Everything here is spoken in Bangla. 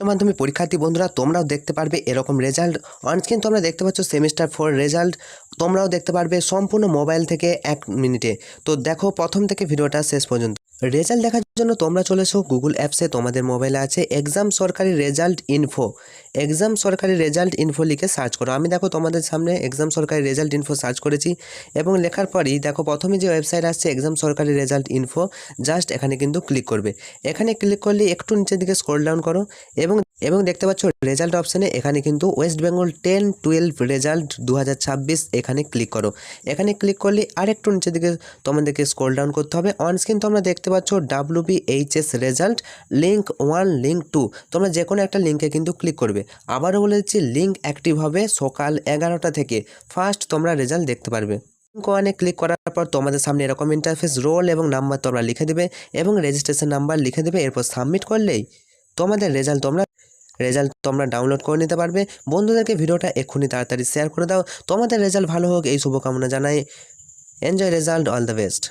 মাধ্যমিক পরীক্ষার্থী বন্ধুরা তোমরাও দেখতে পারবে এরকম রেজাল্ট অনস্ক্রিন তোমরা দেখতে পাচ্ছ সেমিস্টার 4 রেজাল্ট তোমরাও দেখতে পারবে সম্পূর্ণ মোবাইল থেকে 1 মিনিটে। তো দেখো প্রথম থেকে ভিডিওটা শেষ পর্যন্ত। রেজাল্ট দেখার জন্য তোমরা চলে এসো গুগল অ্যাপসে, তোমাদের মোবাইলে আছে এক্সাম সরকারি রেজাল্ট ইনফো। এক্সাম সরকারি রেজাল্ট ইনফো লিখে সার্চ করো। আমি দেখো তোমাদের সামনে এক্সাম সরকারি রেজাল্ট ইনফো সার্চ করেছি এবং লেখার পরই দেখো প্রথমে যে ওয়েবসাইট আসছে এক্সাম সরকারি রেজাল্ট ইনফো, জাস্ট এখানে কিন্তু ক্লিক করবে। এখানে ক্লিক করলে একটু নিচের দিকে স্ক্রল ডাউন করো এবং দেখতে পাচ্ছ রেজাল্ট অপশানে এখানে কিন্তু ওয়েস্ট বেঙ্গল 10-12 রেজাল্ট 2026 এখানে ক্লিক করো। এখানে ক্লিক করলে আরেকটু নিচের দিকে তোমাদেরকে স্ক্রল ডাউন করতে হবে। অন স্ক্রিন তোমরা দেখতে পাচ্ছ WBHS রেজাল্ট লিঙ্ক 1 লিঙ্ক 2, তোমরা যে কোনো একটা লিঙ্কে কিন্তু ক্লিক করবে। আবারও বলে দিচ্ছি লিঙ্ক অ্যাক্টিভ হবে সকাল 11টা থেকে, ফার্স্ট তোমরা রেজাল্ট দেখতে পারবে। লিঙ্ক 1-এ ক্লিক করার পর তোমাদের সামনে এরকম ইন্টারফেস, রোল এবং নাম্বার তোমরা লিখে দেবে এবং রেজিস্ট্রেশন নাম্বার লিখে দেবে। এরপর সাবমিট করলেই তোমাদের রেজাল্ট তোমরা ডাউনলোড করে নিতে পারবে। বন্ধুদেরকে ভিডিওটা এক্ষুনি তাড়াতাড়ি শেয়ার করে দাও। তোমাদের রেজাল্ট ভালো হোক এই শুভকামনা জানাই। Enjoy result, all the best.